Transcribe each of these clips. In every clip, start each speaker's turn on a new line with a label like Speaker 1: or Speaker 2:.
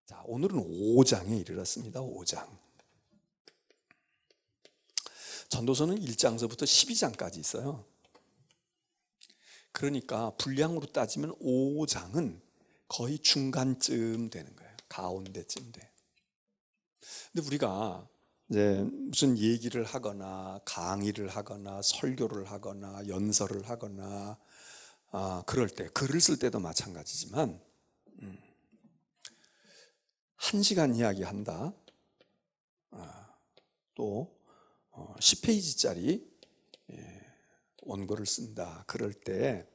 Speaker 1: 자, 오늘은 5장에 이르렀습니다. 5장. 전도서는 1장서부터 12장까지 있어요. 그러니까 분량으로 따지면 5장은 거의 중간쯤 되는 거예요. 가운데쯤 돼. 근데 우리가 이제 무슨 얘기를 하거나 강의를 하거나 설교를 하거나 연설을 하거나 그럴 때, 글을 쓸 때도 마찬가지지만 1시간 이야기한다. 또 10페이지짜리 원고를 쓴다. 그럴 때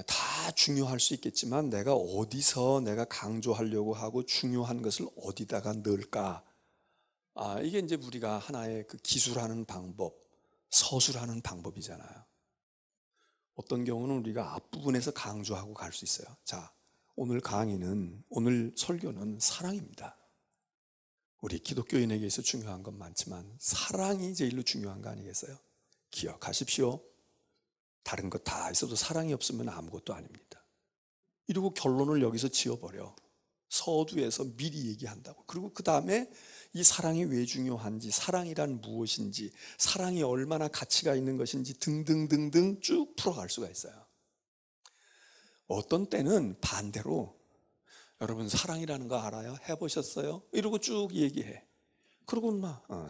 Speaker 1: 다 중요할 수 있겠지만 내가 어디서 내가 강조하려고 하고 중요한 것을 어디다가 넣을까? 이게 이제 우리가 하나의 그 기술하는 방법, 서술하는 방법이잖아요. 어떤 경우는 우리가 앞부분에서 강조하고 갈 수 있어요. 자, 오늘 설교는 사랑입니다. 우리 기독교인에게서 중요한 건 많지만 사랑이 제일로 중요한 거 아니겠어요? 기억하십시오. 다른 것 다 있어도 사랑이 없으면 아무것도 아닙니다. 이러고 결론을 여기서 지어버려. 서두에서 미리 얘기한다고. 그리고 그 다음에 이 사랑이 왜 중요한지, 사랑이란 무엇인지, 사랑이 얼마나 가치가 있는 것인지 등등등등 쭉 풀어갈 수가 있어요. 어떤 때는 반대로 여러분 사랑이라는 거 알아요? 해보셨어요? 이러고 쭉 얘기해. 그러고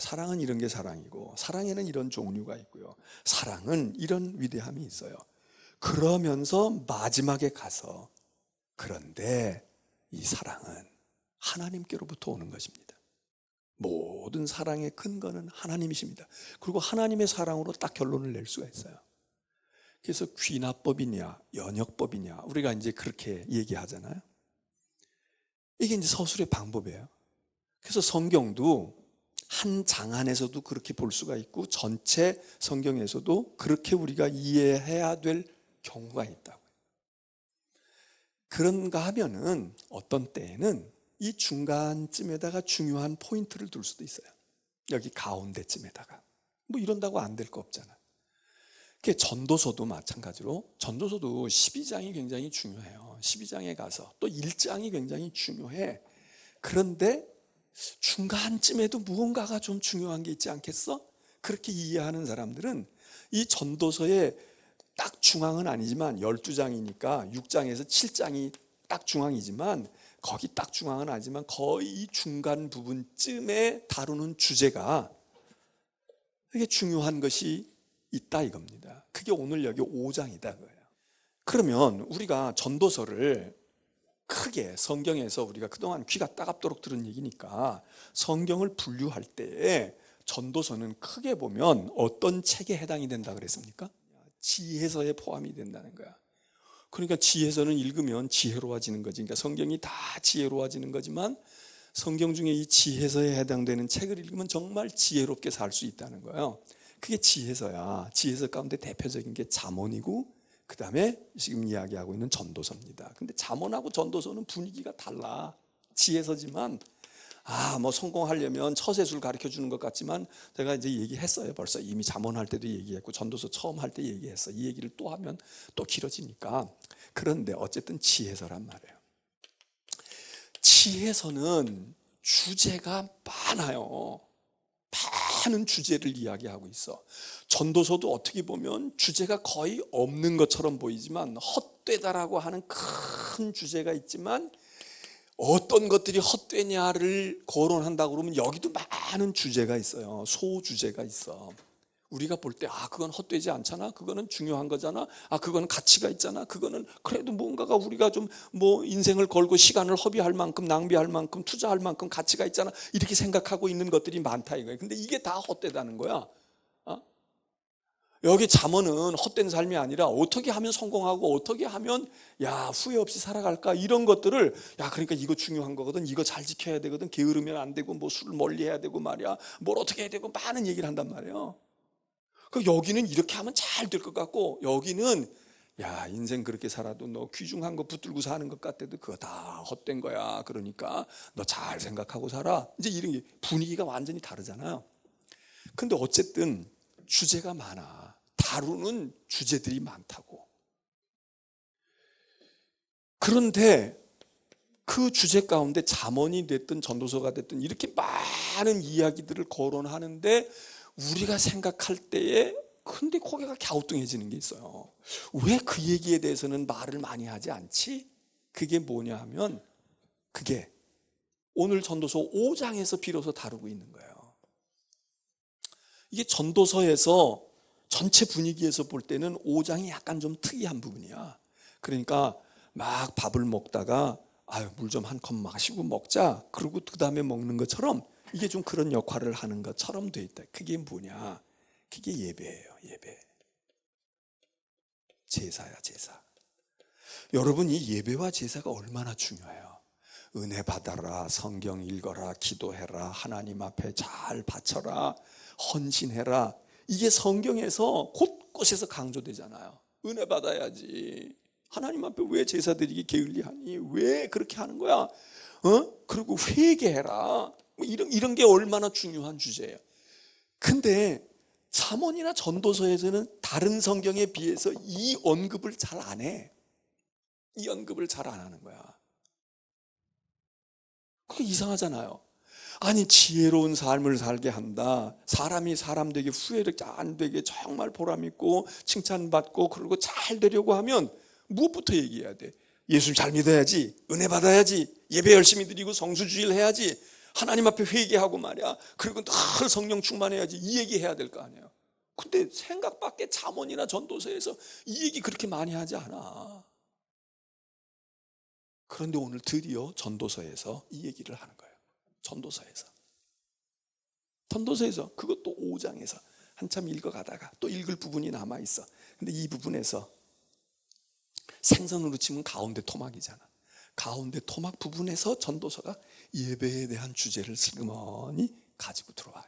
Speaker 1: 사랑은 이런 게 사랑이고 사랑에는 이런 종류가 있고요. 사랑은 이런 위대함이 있어요. 그러면서 마지막에 가서 그런데 이 사랑은 하나님께로부터 오는 것입니다. 모든 사랑의 근거는 하나님이십니다. 그리고 하나님의 사랑으로 딱 결론을 낼 수가 있어요. 그래서 귀납법이냐 연역법이냐 우리가 이제 그렇게 얘기하잖아요. 이게 이제 서술의 방법이에요. 그래서 성경도 한 장 안에서도 그렇게 볼 수가 있고 전체 성경에서도 그렇게 우리가 이해해야 될 경우가 있다고요. 그런가 하면은 어떤 때에는 이 중간쯤에다가 중요한 포인트를 둘 수도 있어요. 여기 가운데쯤에다가. 뭐 이런다고 안 될 거 없잖아요. 전도서도 마찬가지로 전도서도 12장이 굉장히 중요해요. 12장에 가서 또 1장이 굉장히 중요해. 그런데 중간쯤에도 무언가가 좀 중요한 게 있지 않겠어? 그렇게 이해하는 사람들은 이 전도서의 딱 중앙은 아니지만 12장이니까 6장에서 7장이 딱 중앙이지만 거기 딱 중앙은 아니지만 거의 이 중간 부분쯤에 다루는 주제가 되게 중요한 것이 있다 이겁니다. 그게 오늘 여기 5장이다 그거예요. 그러면 우리가 전도서를 크게 성경에서 우리가 그동안 귀가 따갑도록 들은 얘기니까 성경을 분류할 때에 전도서는 크게 보면 어떤 책에 해당이 된다 그랬습니까? 지혜서에 포함이 된다는 거야. 그러니까 지혜서는 읽으면 지혜로워지는 거지. 그러니까 성경이 다 지혜로워지는 거지만 성경 중에 이 지혜서에 해당되는 책을 읽으면 정말 지혜롭게 살 수 있다는 거예요. 그게 지혜서야. 지혜서 가운데 대표적인 게 잠언이고 그 다음에 지금 이야기하고 있는 전도서입니다. 근데 잠언하고 전도서는 분위기가 달라. 지혜서지만 뭐 성공하려면 처세술 가르쳐 주는 것 같지만 제가 이제 얘기했어요. 벌써 이미 잠언할 때도 얘기했고 전도서 처음 할 때 얘기했어. 이 얘기를 또 하면 또 길어지니까. 그런데 어쨌든 지혜서란 말이에요. 지혜서는 주제가 많아요. 많은 주제를 이야기하고 있어. 전도서도 어떻게 보면 주제가 거의 없는 것처럼 보이지만 헛되다라고 하는 큰 주제가 있지만 어떤 것들이 헛되냐를 거론한다고 그러면 여기도 많은 주제가 있어요. 소주제가 있어. 우리가 볼 때 그건 헛되지 않잖아. 그거는 중요한 거잖아. 그거는 가치가 있잖아. 그거는 그래도 뭔가가 우리가 좀 인생을 걸고 시간을 허비할 만큼 낭비할 만큼 투자할 만큼 가치가 있잖아. 이렇게 생각하고 있는 것들이 많다 이거예요. 근데 이게 다 헛되다는 거야. 여기 잠언은 헛된 삶이 아니라 어떻게 하면 성공하고 어떻게 하면 후회 없이 살아갈까 이런 것들을 그러니까 이거 중요한 거거든. 이거 잘 지켜야 되거든. 게으르면 안 되고 술을 멀리 해야 되고 말이야. 뭘 어떻게 해야 되고 많은 얘기를 한단 말이에요. 여기는 이렇게 하면 잘 될 것 같고 여기는 인생 그렇게 살아도 너 귀중한 거 붙들고 사는 것 같아도 그거 다 헛된 거야. 그러니까 너 잘 생각하고 살아. 이제 이런 분위기가 완전히 다르잖아요. 근데 어쨌든 주제가 많아. 다루는 주제들이 많다고. 그런데 그 주제 가운데 잠언이 됐든 전도서가 됐든 이렇게 많은 이야기들을 거론하는데 우리가 생각할 때에 근데 고개가 갸우뚱해지는 게 있어요. 왜 그 얘기에 대해서는 말을 많이 하지 않지? 그게 뭐냐 하면 그게 오늘 전도서 5장에서 비로소 다루고 있는 거예요. 이게 전도서에서 전체 분위기에서 볼 때는 5장이 약간 좀 특이한 부분이야. 그러니까 막 밥을 먹다가 물 좀 한 컵 마시고 먹자. 그리고 그 다음에 먹는 것처럼 이게 좀 그런 역할을 하는 것처럼 돼 있다. 그게 뭐냐? 그게 예배예요. 예배. 제사야, 제사. 여러분, 이 예배와 제사가 얼마나 중요해요. 은혜 받아라, 성경 읽어라, 기도해라, 하나님 앞에 잘 바쳐라, 헌신해라. 이게 성경에서 곳곳에서 강조되잖아요. 은혜 받아야지. 하나님 앞에 왜 제사 드리기 게을리하니? 왜 그렇게 하는 거야? 그리고 회개해라. 이런 게 얼마나 중요한 주제예요. 근데 잠언이나 전도서에서는 다른 성경에 비해서 이 언급을 잘 안 해. 이 언급을 잘 안 하는 거야. 그게 이상하잖아요. 아니, 지혜로운 삶을 살게 한다. 사람이 사람 되게 후회를 안 되게 정말 보람있고 칭찬받고 그러고 잘 되려고 하면 무엇부터 얘기해야 돼? 예수 잘 믿어야지, 은혜 받아야지, 예배 열심히 드리고 성수주의를 해야지, 하나님 앞에 회개하고 말이야. 그리고 늘 성령 충만해야지. 이 얘기 해야 될 거 아니에요. 근데 생각 밖에 잠언이나 전도서에서 이 얘기 그렇게 많이 하지 않아. 그런데 오늘 드디어 전도서에서 이 얘기를 하는 거예요. 전도서에서 그것도 5장에서 한참 읽어가다가 또 읽을 부분이 남아있어. 근데 이 부분에서 생선으로 치면 가운데 토막이잖아. 가운데 토막 부분에서 전도서가 예배에 대한 주제를 슬그머니 가지고 들어와요.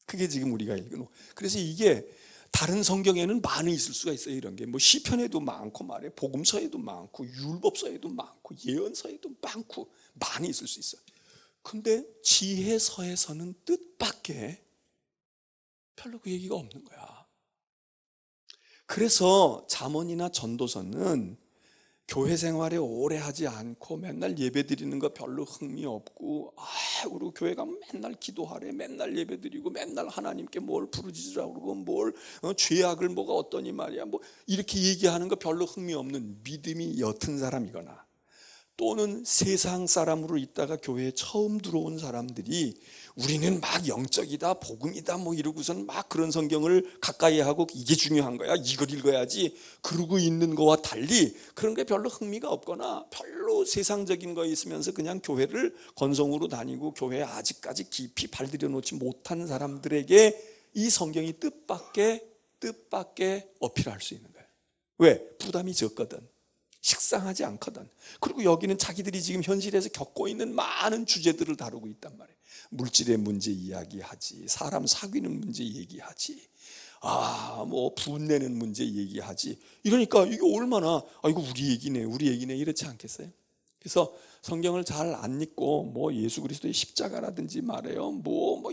Speaker 1: 그게 지금 우리가 읽은. 그래서 이게 다른 성경에는 많이 있을 수가 있어요. 이런 게 시편에도 많고 말이에요. 복음서에도 많고 율법서에도 많고 예언서에도 많고 많이 있을 수 있어요. 근데 지혜서에서는 뜻밖의 별로 그 얘기가 없는 거야. 그래서 잠언이나 전도서는 교회 생활에 오래 하지 않고 맨날 예배 드리는 거 별로 흥미 없고 그리고 교회 가면 맨날 기도하래, 맨날 예배 드리고 맨날 하나님께 뭘 부르짖으라고 그러고 뭘 죄악을 뭐가 어떠니 말이야 이렇게 얘기하는 거 별로 흥미 없는 믿음이 옅은 사람이거나 또는 세상 사람으로 있다가 교회에 처음 들어온 사람들이 우리는 막 영적이다 복음이다 이러고서는 막 그런 성경을 가까이 하고 이게 중요한 거야, 이걸 읽어야지 그러고 있는 거와 달리 그런 게 별로 흥미가 없거나 별로 세상적인 거에 있으면서 그냥 교회를 건성으로 다니고 교회에 아직까지 깊이 발들여 놓지 못한 사람들에게 이 성경이 뜻밖의 어필할 수 있는 거예요. 왜? 부담이 적거든, 식상하지 않거든. 그리고 여기는 자기들이 지금 현실에서 겪고 있는 많은 주제들을 다루고 있단 말이에요. 물질의 문제 이야기하지, 사람 사귀는 문제 얘기하지, 분내는 문제 얘기하지. 이러니까 이게 얼마나 이거 우리 얘기네 이렇지 않겠어요? 그래서 성경을 잘 안 읽고 예수 그리스도의 십자가라든지 말이에요.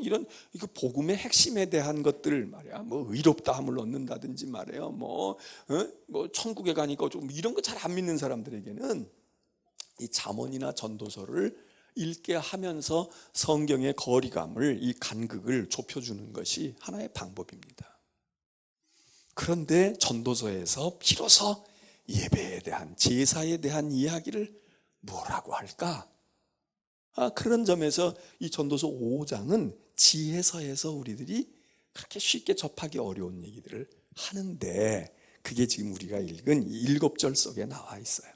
Speaker 1: 이런 이거 복음의 핵심에 대한 것들 말이야. 의롭다함을 얻는다든지 말이에요. 천국에 가니까 좀 이런 거 잘 안 믿는 사람들에게는 이 잠언이나 전도서를 읽게 하면서 성경의 거리감을, 이 간극을 좁혀주는 것이 하나의 방법입니다. 그런데 전도서에서 비로소 예배에 대한, 제사에 대한 이야기를 뭐라고 할까? 그런 점에서 이 전도서 5장은 지혜서에서 우리들이 그렇게 쉽게 접하기 어려운 얘기들을 하는데 그게 지금 우리가 읽은 7절 속에 나와 있어요.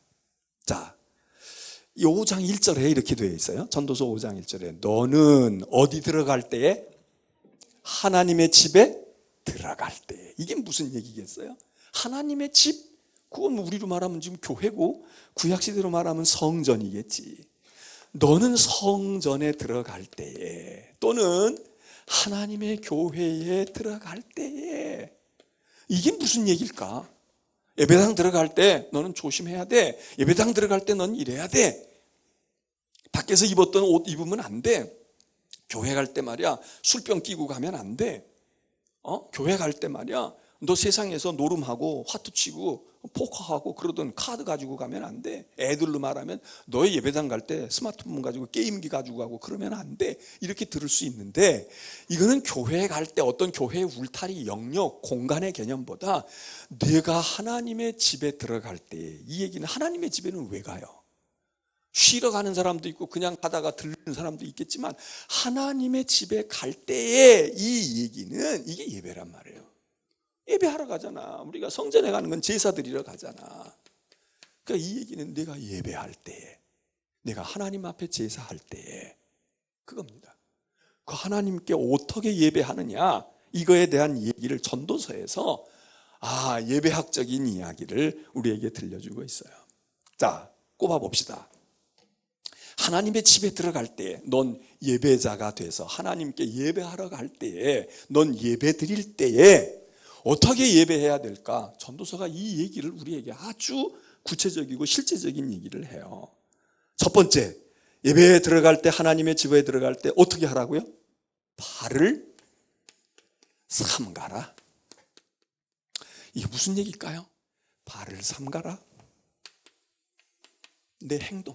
Speaker 1: 자, 이 5장 1절에 이렇게 되어 있어요. 전도서 5장 1절에 너는 어디 들어갈 때에? 하나님의 집에 들어갈 때에. 이게 무슨 얘기겠어요? 하나님의 집? 그건 우리로 말하면 지금 교회고 구약시대로 말하면 성전이겠지. 너는 성전에 들어갈 때에 또는 하나님의 교회에 들어갈 때에 이게 무슨 얘기일까? 예배당 들어갈 때 너는 조심해야 돼. 예배당 들어갈 때 넌 이래야 돼. 밖에서 입었던 옷 입으면 안 돼. 교회 갈 때 말이야 술병 끼고 가면 안 돼. 교회 갈 때 말이야 너 세상에서 노름하고 화투 치고 포커하고 그러던 카드 가지고 가면 안 돼. 애들로 말하면 너의 예배당 갈 때 스마트폰 가지고 게임기 가지고 가고 그러면 안 돼. 이렇게 들을 수 있는데, 이거는 교회에 갈 때 어떤 교회의 울타리, 영역, 공간의 개념보다 내가 하나님의 집에 들어갈 때, 이 얘기는 하나님의 집에는 왜 가요? 쉬러 가는 사람도 있고 그냥 가다가 들르는 사람도 있겠지만, 하나님의 집에 갈 때의 이 얘기는 이게 예배란 말이에요. 예배하러 가잖아. 우리가 성전에 가는 건 제사 드리러 가잖아. 그러니까 이 얘기는 내가 예배할 때에, 내가 하나님 앞에 제사할 때에, 그겁니다. 그 하나님께 어떻게 예배하느냐, 이거에 대한 얘기를 전도서에서 예배학적인 이야기를 우리에게 들려주고 있어요. 자, 꼽아봅시다. 하나님의 집에 들어갈 때 넌 예배자가 돼서 하나님께 예배하러 갈 때에, 넌 예배 드릴 때에 어떻게 예배해야 될까? 전도서가 이 얘기를 우리에게 아주 구체적이고 실제적인 얘기를 해요. 첫 번째, 예배에 들어갈 때, 하나님의 집에 들어갈 때 어떻게 하라고요? 발을 삼가라. 이게 무슨 얘기일까요? 발을 삼가라. 내 행동.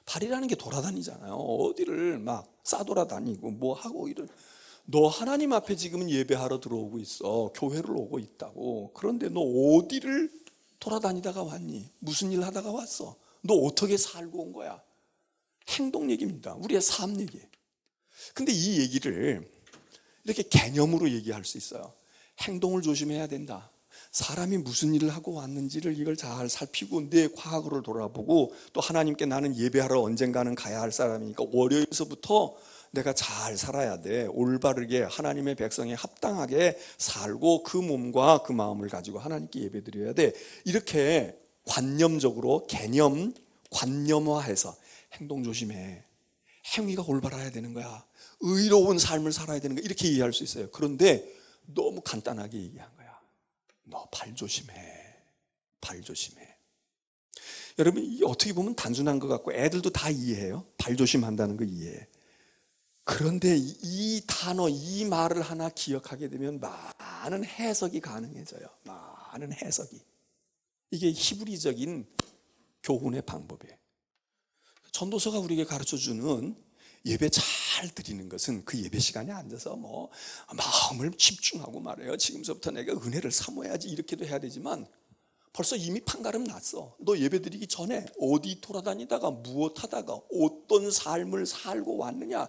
Speaker 1: 발이라는 게 돌아다니잖아요. 어디를 막 싸돌아다니고 뭐 하고 이런. 너 하나님 앞에 지금은 예배하러 들어오고 있어. 교회를 오고 있다고. 그런데 너 어디를 돌아다니다가 왔니? 무슨 일 하다가 왔어? 너 어떻게 살고 온 거야? 행동 얘기입니다. 우리의 삶 얘기. 근데 이 얘기를 이렇게 개념으로 얘기할 수 있어요. 행동을 조심해야 된다. 사람이 무슨 일을 하고 왔는지를 이걸 잘 살피고 내 과거를 돌아보고, 또 하나님께 나는 예배하러 언젠가는 가야 할 사람이니까 월요일서부터 내가 잘 살아야 돼. 올바르게 하나님의 백성에 합당하게 살고 그 몸과 그 마음을 가지고 하나님께 예배드려야 돼. 이렇게 관념적으로 관념화해서 행동 조심해. 행위가 올바라야 되는 거야. 의로운 삶을 살아야 되는 거야. 이렇게 이해할 수 있어요. 그런데 너무 간단하게 얘기한 거야. 너 발 조심해. 발 조심해. 여러분, 이게 어떻게 보면 단순한 것 같고 애들도 다 이해해요. 발 조심한다는 거 이해해. 그런데 이 단어, 이 말을 하나 기억하게 되면 많은 해석이 가능해져요. 많은 해석이. 이게 히브리적인 교훈의 방법이에요. 전도서가 우리에게 가르쳐주는 예배 잘 드리는 것은 그 예배 시간에 앉아서 마음을 집중하고 말해요. 지금서부터 내가 은혜를 사모해야지, 이렇게도 해야 되지만 벌써 이미 판가름 났어. 너 예배 드리기 전에 어디 돌아다니다가 무엇하다가 어떤 삶을 살고 왔느냐,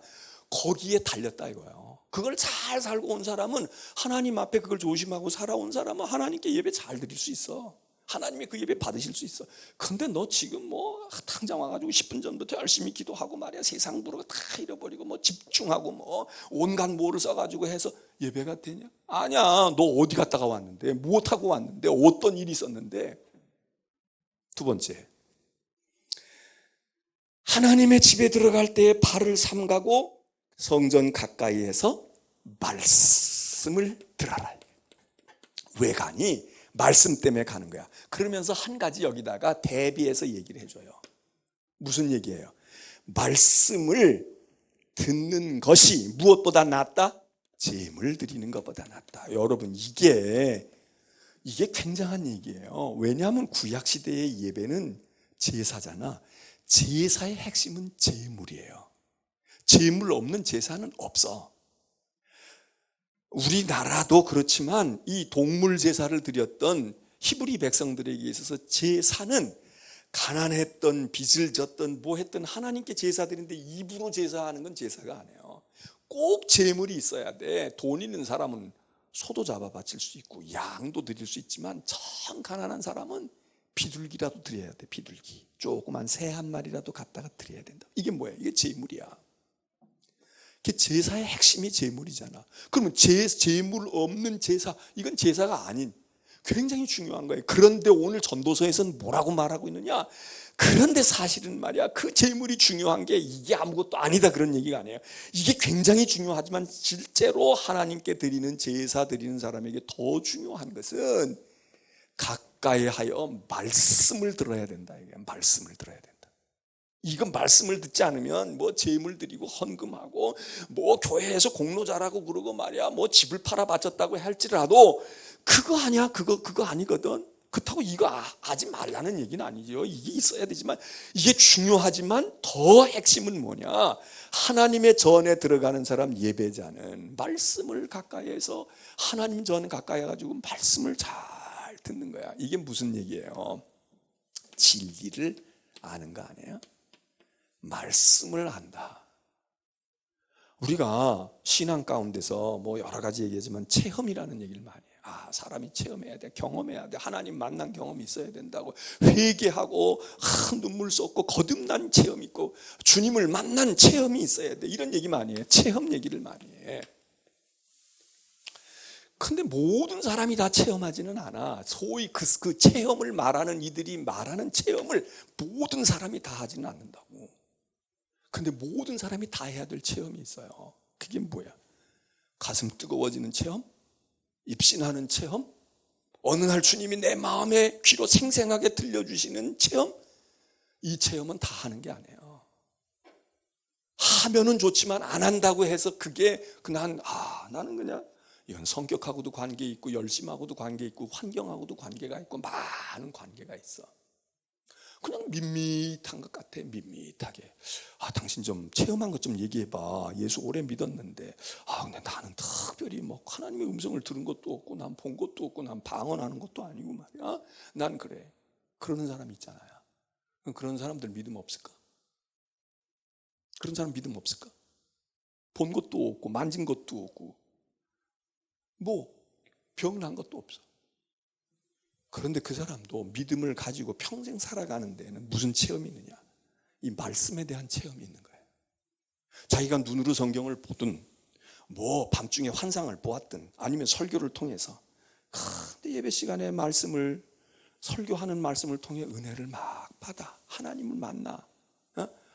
Speaker 1: 거기에 달렸다 이거예요. 그걸 잘 살고 온 사람은, 하나님 앞에 그걸 조심하고 살아온 사람은 하나님께 예배 잘 드릴 수 있어. 하나님이 그 예배 받으실 수 있어. 근데 너 지금 당장 와가지고 10분 전부터 열심히 기도하고 말이야, 세상 부르고 다 잃어버리고 집중하고 온갖 뭐를 써가지고 해서 예배가 되냐? 아니야. 너 어디 갔다가 왔는데, 무엇하고 왔는데, 어떤 일이 있었는데. 두 번째, 하나님의 집에 들어갈 때 발을 삼가고 성전 가까이에서 말씀을 들어라. 왜 가니? 말씀 때문에 가는 거야. 그러면서 한 가지 여기다가 대비해서 얘기를 해줘요. 무슨 얘기예요? 말씀을 듣는 것이 무엇보다 낫다? 제물 드리는 것보다 낫다. 여러분, 이게 굉장한 얘기예요. 왜냐하면 구약시대의 예배는 제사잖아. 제사의 핵심은 제물이에요. 제물 없는 제사는 없어. 우리나라도 그렇지만 이 동물 제사를 드렸던 히브리 백성들에게 있어서 제사는 가난했던, 빚을 졌던, 뭐 했던 하나님께 제사 드리는데 입으로 제사하는 건 제사가 아니에요. 꼭 제물이 있어야 돼. 돈 있는 사람은 소도 잡아 바칠 수 있고 양도 드릴 수 있지만, 참 가난한 사람은 비둘기라도 드려야 돼. 비둘기. 조그만 새 한 마리라도 갖다가 드려야 된다. 이게 뭐야? 이게 제물이야. 제사의 핵심이 제물이잖아. 그러면 제물 없는 제사, 이건 제사가 아닌, 굉장히 중요한 거예요. 그런데 오늘 전도서에서는 뭐라고 말하고 있느냐? 그런데 사실은 말이야, 그 제물이 중요한 게 이게 아무것도 아니다, 그런 얘기가 아니에요. 이게 굉장히 중요하지만 실제로 하나님께 드리는 제사 드리는 사람에게 더 중요한 것은 가까이 하여 말씀을 들어야 된다. 이게 말씀을 들어야 된다. 이건 말씀을 듣지 않으면 제물 드리고 헌금하고 교회에서 공로 잘하고 그러고 말이야, 집을 팔아 바쳤다고 할지라도 그거 아니야, 그거 아니거든. 그렇다고 이거 하지 말라는 얘기는 아니죠. 이게 있어야 되지만, 이게 중요하지만 더 핵심은 뭐냐? 하나님의 전에 들어가는 사람, 예배자는 말씀을 가까이해서, 하나님 전 가까이 해가지고 말씀을 잘 듣는 거야. 이게 무슨 얘기예요? 진리를 아는 거 아니에요? 말씀을 안다. 우리가 신앙 가운데서 뭐 여러 가지 얘기하지만 체험이라는 얘기를 많이 해요. 사람이 체험해야 돼, 경험해야 돼, 하나님 만난 경험이 있어야 된다고. 회개하고 눈물 쏟고 거듭난 체험 있고 주님을 만난 체험이 있어야 돼, 이런 얘기 많이 해요. 체험 얘기를 많이 해. 근데 모든 사람이 다 체험하지는 않아. 소위 그 체험을 말하는 이들이 말하는 체험을 모든 사람이 다 하지는 않는다고. 근데 모든 사람이 다 해야 될 체험이 있어요. 그게 뭐야? 가슴 뜨거워지는 체험? 입신하는 체험? 어느 날 주님이 내 마음의 귀로 생생하게 들려주시는 체험? 이 체험은 다 하는 게 아니에요. 하면은 좋지만 안 한다고 해서 그게 나는 그냥 이건 성격하고도 관계 있고 열심하고도 관계 있고 환경하고도 관계가 있고 많은 관계가 있어. 그냥 밋밋한 것 같아. 밋밋하게. 당신 좀 체험한 것 좀 얘기해봐. 예수 오래 믿었는데 근데 나는 특별히 뭐 하나님의 음성을 들은 것도 없고 난 본 것도 없고 난 방언하는 것도 아니고 말이야. 난 그래. 그러는 사람 있잖아요. 그런 사람들 믿음 없을까? 그런 사람 믿음 없을까? 본 것도 없고 만진 것도 없고 뭐 병난 것도 없어. 그런데 그 사람도 믿음을 가지고 평생 살아가는 데는 무슨 체험이 있느냐? 이 말씀에 대한 체험이 있는 거예요. 자기가 눈으로 성경을 보든 뭐 밤중에 환상을 보았든 아니면 설교를 통해서 근데 예배 시간에 말씀을 설교하는 말씀을 통해 은혜를 막 받아. 하나님을 만나.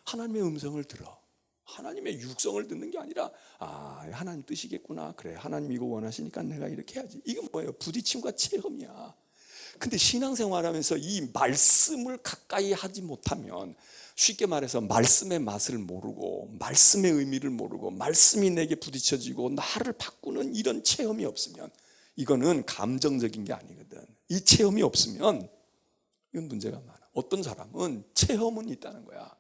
Speaker 1: 하나님의 음성을 들어. 하나님의 육성을 듣는 게 아니라 하나님 뜻이겠구나. 그래, 하나님 이거 원하시니까 내가 이렇게 해야지. 이건 뭐예요? 부딪힘과 체험이야. 근데 신앙생활하면서 이 말씀을 가까이 하지 못하면, 쉽게 말해서 말씀의 맛을 모르고 말씀의 의미를 모르고 말씀이 내게 부딪혀지고 나를 바꾸는 이런 체험이 없으면, 이거는 감정적인 게 아니거든. 이 체험이 없으면 이건 문제가 많아. 어떤 사람은 체험은 있다는 거야.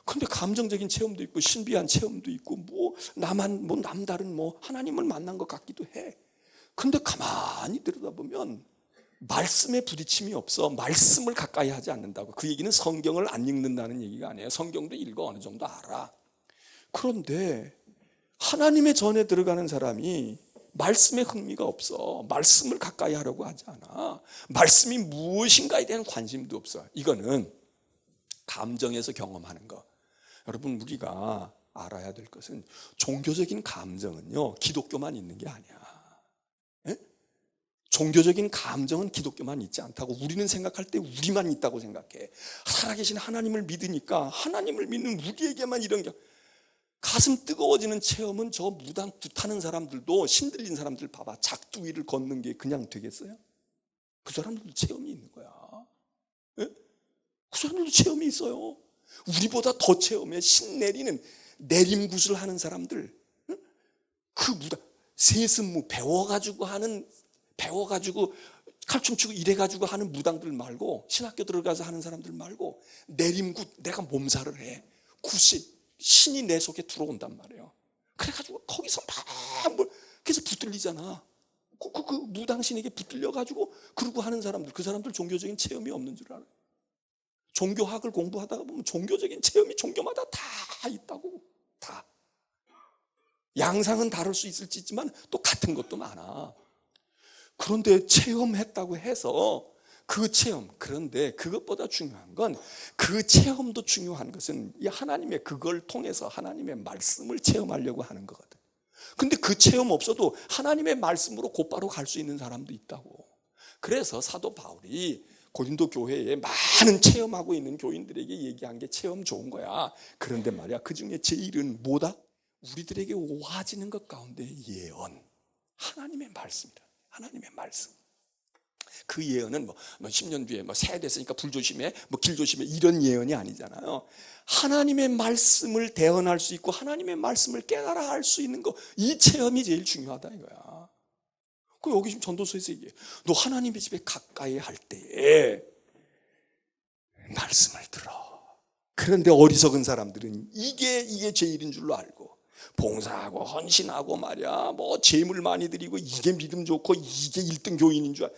Speaker 1: 근데 감정적인 체험도 있고 신비한 체험도 있고 남다른 하나님을 만난 것 같기도 해. 근데 가만히 들여다보면 말씀에 부딪힘이 없어. 말씀을 가까이 하지 않는다고. 그 얘기는 성경을 안 읽는다는 얘기가 아니에요. 성경도 읽어, 어느 정도 알아. 그런데 하나님의 전에 들어가는 사람이 말씀에 흥미가 없어. 말씀을 가까이 하려고 하지 않아. 말씀이 무엇인가에 대한 관심도 없어. 이거는 감정에서 경험하는 거. 여러분, 우리가 알아야 될 것은 종교적인 감정은요, 기독교만 있는 게 아니야. 종교적인 감정은 기독교만 있지 않다고 우리는 생각할 때 우리만 있다고 생각해. 살아계신 하나님을 믿으니까 하나님을 믿는 우리에게만 이런 게. 가슴 뜨거워지는 체험은 저 무당 굿하는 사람들도, 신들린 사람들 봐봐. 작두 위를 걷는 게 그냥 되겠어요? 그 사람들도 체험이 있는 거야. 예? 그 사람들도 체험이 있어요. 우리보다 더 체험해. 신 내리는 내림굿을 하는 사람들, 그 무당 세습무 배워가지고 칼춤 추고 이래가지고 하는 무당들 말고, 신학교 들어가서 하는 사람들 말고, 내림굿, 내가 몸살을 해. 굿이, 신이 내 속에 들어온단 말이에요. 그래가지고 거기서 그래서 붙들리잖아. 그 무당신에게 붙들려가지고 그러고 하는 사람들, 그 사람들 종교적인 체험이 없는 줄 알아요. 종교학을 공부하다가 보면 종교적인 체험이 종교마다 다 있다고. 다. 양상은 다를 수 있지만 또 같은 것도 많아. 그런데 체험했다고 해서 그 체험, 그런데 그것보다 중요한 건, 그 체험도 중요한 것은 이 하나님의, 그걸 통해서 하나님의 말씀을 체험하려고 하는 거거든. 근데 그 체험 없어도 하나님의 말씀으로 곧바로 갈 수 있는 사람도 있다고. 그래서 사도 바울이 고린도 교회에 많은 체험하고 있는 교인들에게 얘기한 게 체험 좋은 거야. 그런데 말이야, 그 중에 제일은 뭐다? 우리들에게 오아지는 것 가운데 예언, 하나님의 말씀이다. 하나님의 말씀. 그 예언은 10년 뒤에 새 됐으니까 불 조심해, 길 조심해, 이런 예언이 아니잖아요. 하나님의 말씀을 대언할 수 있고 하나님의 말씀을 깨달아 할 수 있는 거, 이 체험이 제일 중요하다 이거야. 그 여기 지금 전도서에서 얘기해. 너 하나님의 집에 가까이 할 때에 말씀을 들어. 그런데 어리석은 사람들은 이게 제일인 줄로 알고 봉사하고 헌신하고 말이야 뭐 재물 많이 드리고 이게 믿음 좋고 이게 1등 교인인 줄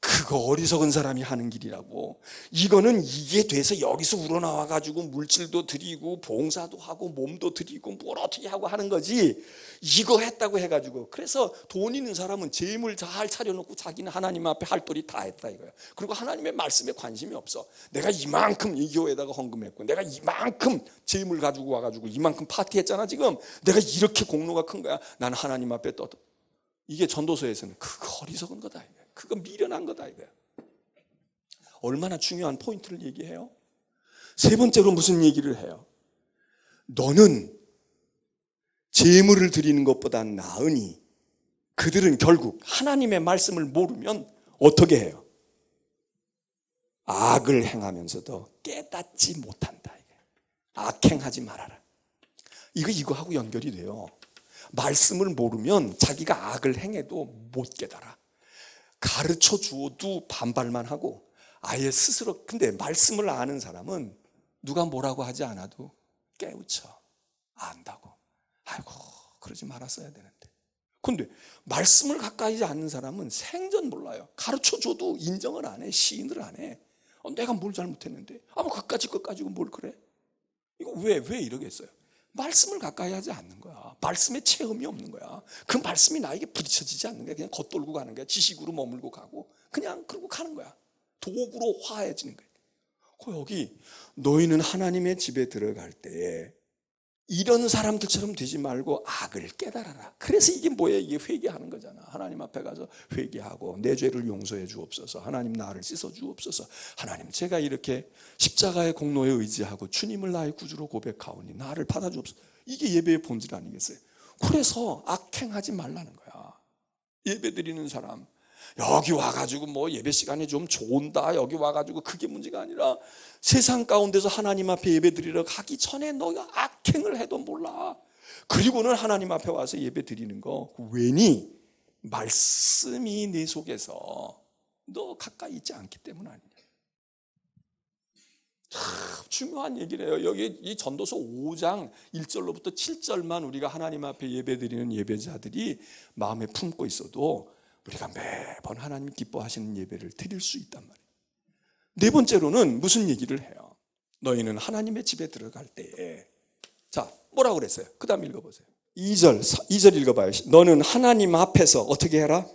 Speaker 1: 그거 어리석은 사람이 하는 길이라고. 이거는 이게 돼서 여기서 우러나와가지고 물질도 드리고 봉사도 하고 몸도 드리고 뭘 어떻게 하고 하는 거지. 이거 했다고 해가지고. 그래서 돈 있는 사람은 재물 잘 차려놓고 자기는 하나님 앞에 할 도리 다 했다 이거야. 그리고 하나님의 말씀에 관심이 없어. 내가 이만큼 이 교회에다가 헌금했고 내가 이만큼 재물 가지고 와가지고 이만큼 파티했잖아 지금. 내가 이렇게 공로가 큰 거야. 나는 하나님 앞에 떠도. 이게 전도서에서는 그거 어리석은 거다 이거야. 그거 미련한 거다 이거야. 얼마나 중요한 포인트를 얘기해요. 세 번째로 무슨 얘기를 해요? 너는 재물을 드리는 것보다 나으니 그들은 결국 하나님의 말씀을 모르면 어떻게 해요? 악을 행하면서도 깨닫지 못한다. 악행하지 말아라. 이거하고 연결이 돼요. 말씀을 모르면 자기가 악을 행해도 못 깨달아. 가르쳐 주어도 반발만 하고 아예 스스로. 근데 말씀을 아는 사람은 누가 뭐라고 하지 않아도 깨우쳐. 안다고. 아이고 그러지 말았어야 되는데. 근데 말씀을 가까이 않는 사람은 생전 몰라요. 가르쳐 줘도 인정을 안 해. 시인을 안 해. 내가 뭘 잘못했는데 뭐 그까짓 것 가지고 뭘 그래. 이거 왜 이러겠어요. 말씀을 가까이 하지 않는 거야. 말씀에 체험이 없는 거야. 그 말씀이 나에게 부딪혀지지 않는 거야. 그냥 겉돌고 가는 거야. 지식으로 머물고 가고 그냥 그러고 가는 거야. 도구로 화해지는 거야. 여기 너희는 하나님의 집에 들어갈 때에 이런 사람들처럼 되지 말고 악을 깨달아라. 그래서 이게 뭐예요? 이게 회개하는 거잖아. 하나님 앞에 가서 회개하고 내 죄를 용서해 주옵소서. 하나님 나를 씻어 주옵소서. 하나님 제가 이렇게 십자가의 공로에 의지하고 주님을 나의 구주로 고백하오니 나를 받아 주옵소서. 이게 예배의 본질 아니겠어요? 그래서 악행하지 말라는 거야. 예배 드리는 사람 여기 와가지고 뭐 예배 시간이 좀 좋은다 여기 와가지고 그게 문제가 아니라 세상 가운데서 하나님 앞에 예배 드리러 가기 전에 너가 악행을 해도 몰라. 그리고는 하나님 앞에 와서 예배 드리는 거 왠이 말씀이 내 속에서 너 가까이 있지 않기 때문 아니냐. 참 중요한 얘기래요. 여기 이 전도서 5장 1절로부터 7절만 우리가 하나님 앞에 예배 드리는 예배자들이 마음에 품고 있어도 우리가 매번 하나님 기뻐하시는 예배를 드릴 수 있단 말이에요. 네 번째로는 무슨 얘기를 해요? 너희는 하나님의 집에 들어갈 때에 자 뭐라고 그랬어요? 그 다음 읽어보세요. 2절 읽어봐요. 너는 하나님 앞에서 어떻게 해라?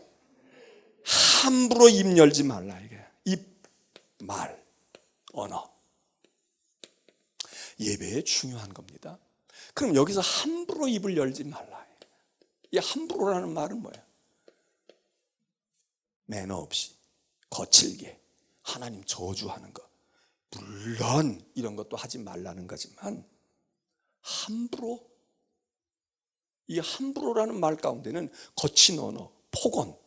Speaker 1: 함부로 입 열지 말라. 이게 입, 말, 언어 예배에 중요한 겁니다. 그럼 여기서 함부로 입을 열지 말라. 이 함부로라는 말은 뭐예요? 매너 없이 거칠게 하나님 저주하는 것. 물론 이런 것도 하지 말라는 거지만 함부로, 이 함부로라는 말 가운데는 거친 언어, 폭언,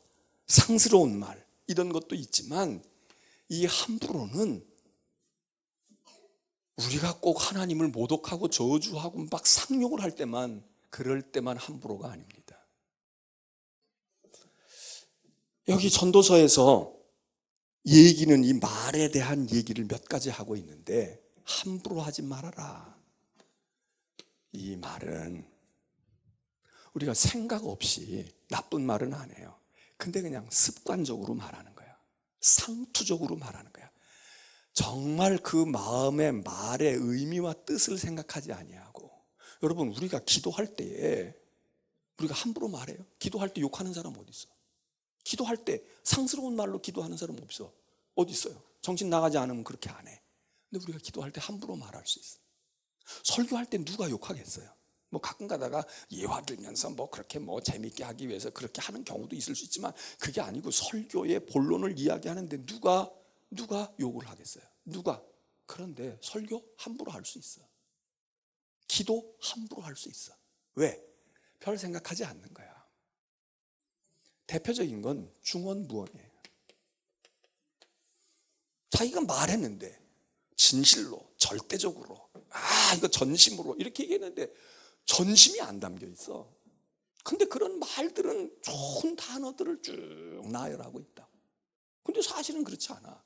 Speaker 1: 상스러운 말 이런 것도 있지만 이 함부로는 우리가 꼭 하나님을 모독하고 저주하고 막 상욕을 할 때만 그럴 때만 함부로가 아닙니다. 여기 전도서에서 얘기는 이 말에 대한 얘기를 몇 가지 하고 있는데 함부로 하지 말아라. 이 말은 우리가 생각 없이 나쁜 말은 안 해요. 근데 그냥 습관적으로 말하는 거야. 상투적으로 말하는 거야. 정말 그 마음의 말의 의미와 뜻을 생각하지 아니하고. 여러분 우리가 기도할 때에 우리가 함부로 말해요. 기도할 때 욕하는 사람 어디 있어? 기도할 때 상스러운 말로 기도하는 사람 없어. 어디 있어요? 정신 나가지 않으면 그렇게 안 해. 근데 우리가 기도할 때 함부로 말할 수 있어. 설교할 때 누가 욕하겠어요? 뭐 가끔 가다가 예화 들면서 뭐 그렇게 뭐 재밌게 하기 위해서 그렇게 하는 경우도 있을 수 있지만 그게 아니고 설교의 본론을 이야기하는데 누가 욕을 하겠어요? 누가? 그런데 설교 함부로 할 수 있어. 기도 함부로 할 수 있어. 왜? 별 생각하지 않는 거야. 대표적인 건 중언부언이에요. 자기가 말했는데 진실로 절대적으로 이거 전심으로 이렇게 얘기했는데 전심이 안 담겨 있어. 근데 그런 말들은 좋은 단어들을 쭉 나열하고 있다. 근데 사실은 그렇지 않아.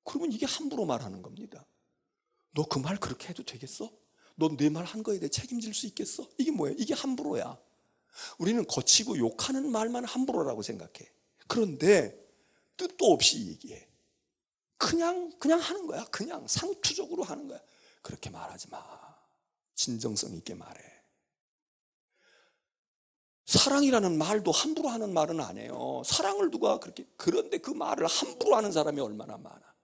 Speaker 1: 그러면 이게 함부로 말하는 겁니다. 너 그 말 그렇게 해도 되겠어? 너 내 말 한 거에 대해 책임질 수 있겠어? 이게 뭐예요? 이게 함부로야. 우리는 거치고 욕하는 말만 함부로라고 생각해. 그런데 뜻도 없이 얘기해. 그냥 하는 거야. 그냥 상투적으로 하는 거야. 그렇게 말하지 마. 진정성 있게 말해. 사랑이라는 말도 함부로 하는 말은 안 해요. 사랑을 누가 그렇게, 그런데 그 말을 함부로 하는 사람이 얼마나 많아.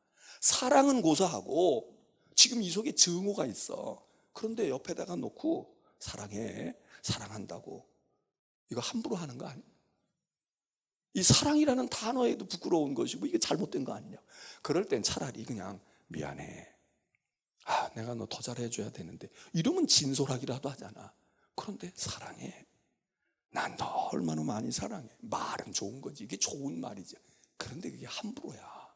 Speaker 1: 사랑은 고사하고 지금 이 속에 증오가 있어. 그런데 옆에다가 놓고 사랑해, 사랑한다고. 이거 함부로 하는 거 아니야? 이 사랑이라는 단어에도 부끄러운 것이고 이게 잘못된 거 아니냐. 그럴 땐 차라리 그냥 미안해. 내가 너 더 잘해줘야 되는데. 이러면 진솔하기라도 하잖아. 그런데 사랑해. 난 너 얼마나 많이 사랑해. 말은 좋은 거지. 이게 좋은 말이지. 그런데 그게 함부로야.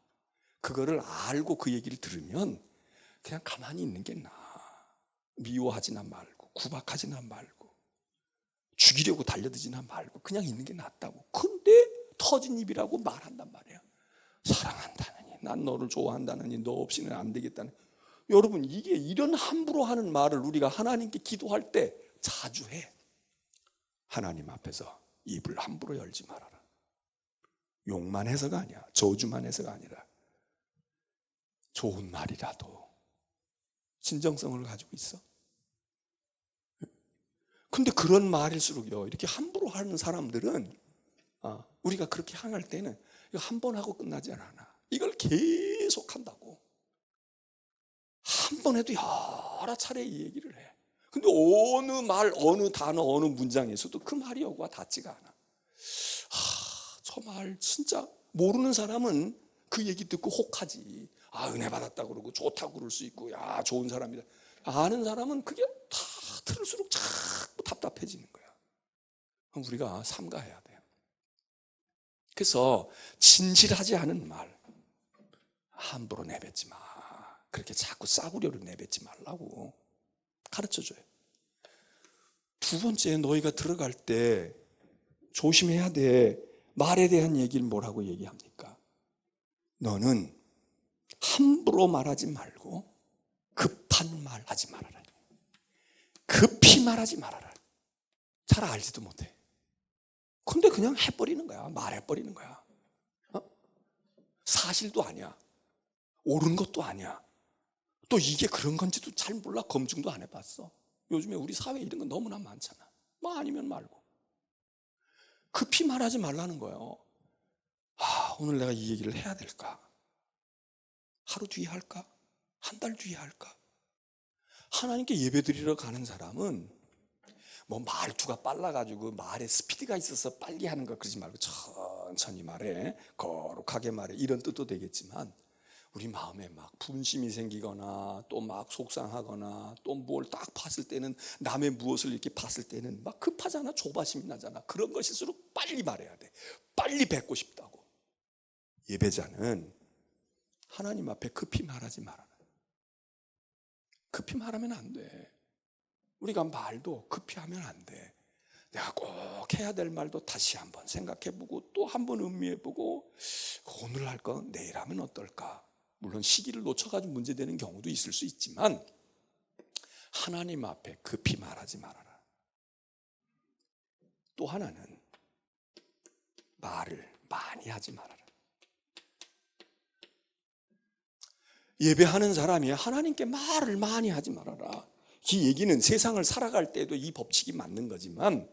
Speaker 1: 그거를 알고 그 얘기를 들으면 그냥 가만히 있는 게 나아. 미워하지나 말고 구박하지나 말고 죽이려고 달려들지나 말고 그냥 있는 게 낫다고. 근데 터진 입이라고 말한단 말이야. 사랑한다느니, 난 너를 좋아한다느니, 너 없이는 안 되겠다는. 여러분, 이게 이런 함부로 하는 말을 우리가 하나님께 기도할 때 자주 해. 하나님 앞에서 입을 함부로 열지 말아라. 욕만 해서가 아니야. 저주만 해서가 아니라 좋은 말이라도 진정성을 가지고 있어. 근데 그런 말일수록요, 이렇게 함부로 하는 사람들은 우리가 그렇게 향할 때는 이거 한 번 하고 끝나지 않아. 이걸 계속 한다고. 한 번 해도 여러 차례 이 얘기를 해. 근데 어느 말, 어느 단어, 어느 문장에서도 그 말이 여기와 닿지가 않아. 저 말 진짜 모르는 사람은 그 얘기 듣고 혹하지. 은혜 받았다 그러고 좋다고 그럴 수 있고, 야, 좋은 사람이다. 아는 사람은 그게 다 들을수록 자꾸 답답해지는 거야. 그럼 우리가 삼가해야 돼요. 그래서 진실하지 않은 말 함부로 내뱉지 마. 그렇게 자꾸 싸구려로 내뱉지 말라고 가르쳐줘요. 두 번째, 너희가 들어갈 때 조심해야 돼. 말에 대한 얘기를 뭐라고 얘기합니까? 너는 함부로 말하지 말고 급한 말 하지 말아라. 급히 말하지 말아라. 잘 알지도 못해. 근데 그냥 해버리는 거야. 말해버리는 거야. 사실도 아니야. 옳은 것도 아니야. 또 이게 그런 건지도 잘 몰라. 검증도 안 해봤어. 요즘에 우리 사회에 이런 건 너무나 많잖아. 뭐 아니면 말고. 급히 말하지 말라는 거예요. 오늘 내가 이 얘기를 해야 될까? 하루 뒤에 할까? 한 달 뒤에 할까? 하나님께 예배드리러 가는 사람은 뭐 말투가 빨라가지고 말에 스피드가 있어서 빨리 하는 거 그러지 말고 천천히 말해, 거룩하게 말해, 이런 뜻도 되겠지만 우리 마음에 막 분심이 생기거나 또 막 속상하거나 또 뭘 딱 봤을 때는, 남의 무엇을 이렇게 봤을 때는 막 급하잖아. 조바심이 나잖아. 그런 것일수록 빨리 말해야 돼. 빨리 뵙고 싶다고. 예배자는 하나님 앞에 급히 말하지 말아라. 급히 말하면 안 돼. 우리가 말도 급히 하면 안 돼. 내가 꼭 해야 될 말도 다시 한번 생각해보고 또 한번 음미해보고, 오늘 할 거 내일 하면 어떨까? 물론 시기를 놓쳐가지고 문제되는 경우도 있을 수 있지만 하나님 앞에 급히 말하지 말아라. 또 하나는 말을 많이 하지 말아라. 예배하는 사람이 하나님께 말을 많이 하지 말아라. 이 얘기는 세상을 살아갈 때도 이 법칙이 맞는 거지만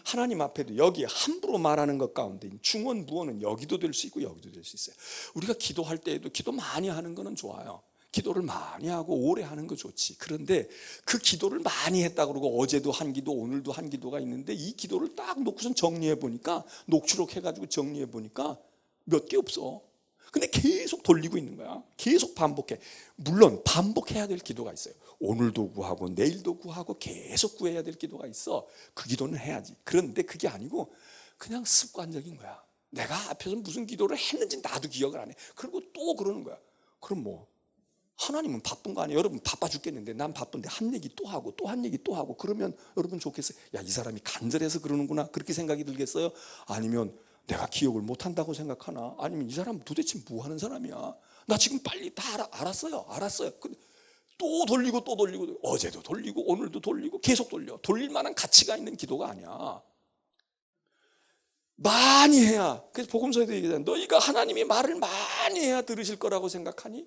Speaker 1: 하나님 앞에도 여기 함부로 말하는 것 가운데 중언 부언은 여기도 될 수 있고 여기도 될 수 있어요. 우리가 기도할 때에도 기도 많이 하는 거는 좋아요. 기도를 많이 하고 오래 하는 거 좋지. 그런데 그 기도를 많이 했다 그러고 어제도 한 기도, 오늘도 한 기도가 있는데 이 기도를 딱 놓고선 정리해 보니까, 녹취록 해가지고 정리해 보니까 몇 개 없어. 근데 계속 돌리고 있는 거야. 계속 반복해. 물론 반복해야 될 기도가 있어요. 오늘도 구하고 내일도 구하고 계속 구해야 될 기도가 있어. 그 기도는 해야지. 그런데 그게 아니고 그냥 습관적인 거야. 내가 앞에서 무슨 기도를 했는지 나도 기억을 안 해. 그리고 또 그러는 거야. 그럼 뭐 하나님은 바쁜 거 아니에요? 여러분 바빠 죽겠는데 난 바쁜데 한 얘기 또 하고 또 한 얘기 또 하고 그러면 여러분 좋겠어요? 야, 이 사람이 간절해서 그러는구나 그렇게 생각이 들겠어요? 아니면 내가 기억을 못한다고 생각하나? 아니면 이 사람 도대체 뭐 하는 사람이야? 나 지금 빨리 다 알았어요. 근데 또 돌리고 또 돌리고 어제도 돌리고 오늘도 돌리고 계속 돌릴 만한 가치가 있는 기도가 아니야. 많이 해야, 그래서 복음서에도 얘기하잖아. 너희가 하나님이 말을 많이 해야 들으실 거라고 생각하니?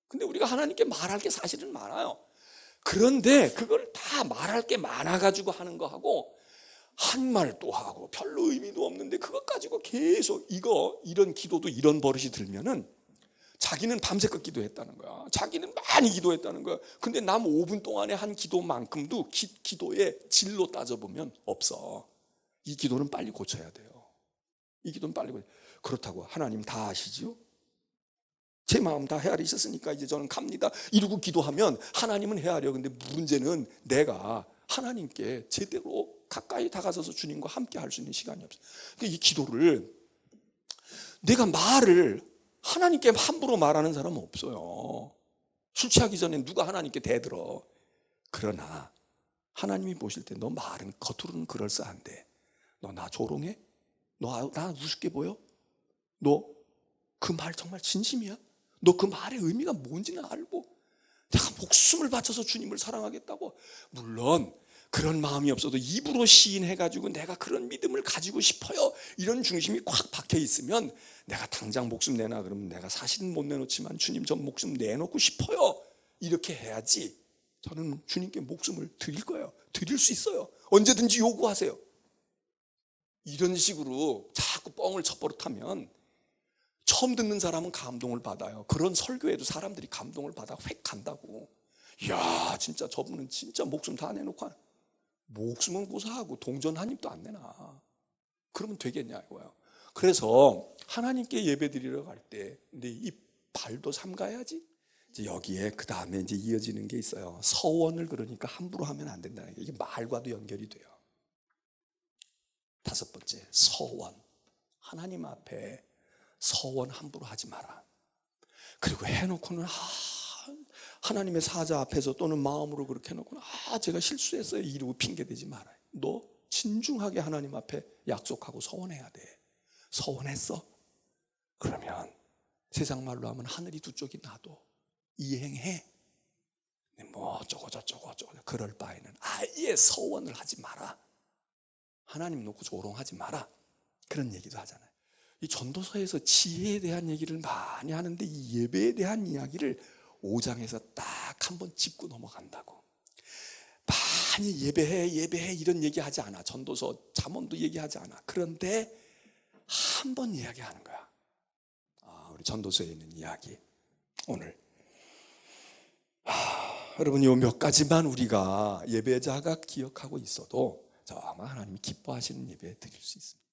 Speaker 1: 근데 우리가 하나님께 말할 게 사실은 많아요. 그런데 그걸 다 말할 게 많아가지고 하는 거하고 한 말 또 하고 별로 의미도 없는데 그것 가지고 계속 이런 기도도 이런 버릇이 들면은 자기는 밤새껏 기도했다는 거야. 자기는 많이 기도했다는 거야. 근데 남 5분 동안에 한 기도만큼도 기도의 질로 따져보면 없어. 이 기도는 빨리 고쳐야 돼요. 이 기도는 빨리 고쳐야 돼요. 그렇다고 하나님 다 아시지요? 제 마음 다 헤아리셨으니까 이제 저는 갑니다 이러고 기도하면 하나님은 헤아려. 근데 문제는 내가 하나님께 제대로 가까이 다가서서 주님과 함께 할 수 있는 시간이 없어요. 그러니까 이 기도를 내가 말을 하나님께 함부로 말하는 사람은 없어요. 술 취하기 전에 누가 하나님께 대들어. 그러나 하나님이 보실 때 너 말은 겉으로는 그럴싸한데 너 나 조롱해? 너 나 우습게 보여? 너 그 말 정말 진심이야? 너 그 말의 의미가 뭔지는 알고 내가 목숨을 바쳐서 주님을 사랑하겠다고. 물론 그런 마음이 없어도 입으로 시인해가지고 내가 그런 믿음을 가지고 싶어요 이런 중심이 콱 박혀 있으면 내가 당장 목숨 내놔 그러면 내가 사실은 못 내놓지만 주님 전 목숨 내놓고 싶어요 이렇게 해야지. 저는 주님께 목숨을 드릴 거예요. 드릴 수 있어요. 언제든지 요구하세요. 이런 식으로 자꾸 뻥을 쳐버릇하면 처음 듣는 사람은 감동을 받아요. 그런 설교에도 사람들이 감동을 받아 획 간다고. 이야 진짜 저분은 진짜 목숨 다 내놓고 목숨은 고사하고 동전 한 입도 안 내놔. 그러면 되겠냐 이거야. 그래서 하나님께 예배 드리러 갈 때 근데 이 발도 삼가야지. 이제 여기에 그 다음에 이제 이어지는 게 있어요. 서원을 그러니까 함부로 하면 안 된다는 게 이게 말과도 연결이 돼요. 5번째 서원. 하나님 앞에 서원 함부로 하지 마라. 그리고 해놓고는 하나님의 사자 앞에서 또는 마음으로 그렇게 해놓고는 제가 실수했어요 이러고 핑계대지 마라. 너 진중하게 하나님 앞에 약속하고 서원해야 돼. 서원했어? 그러면 세상 말로 하면 하늘이 두 쪽이 나도 이행해. 뭐 어쩌고 저쩌고 그럴 바에는 아예 서원을 하지 마라. 하나님 놓고 조롱하지 마라. 그런 얘기도 하잖아요. 이 전도서에서 지혜에 대한 얘기를 많이 하는데 이 예배에 대한 이야기를 5장에서 딱 한 번 짚고 넘어간다고. 많이 예배해 이런 얘기하지 않아. 전도서 잠언도 얘기하지 않아. 그런데 한 번 이야기하는 거야. 우리 전도서에 있는 이야기 오늘 여러분 요 몇 가지만 우리가 예배자가 기억하고 있어도 정말 하나님이 기뻐하시는 예배 드릴 수 있습니다.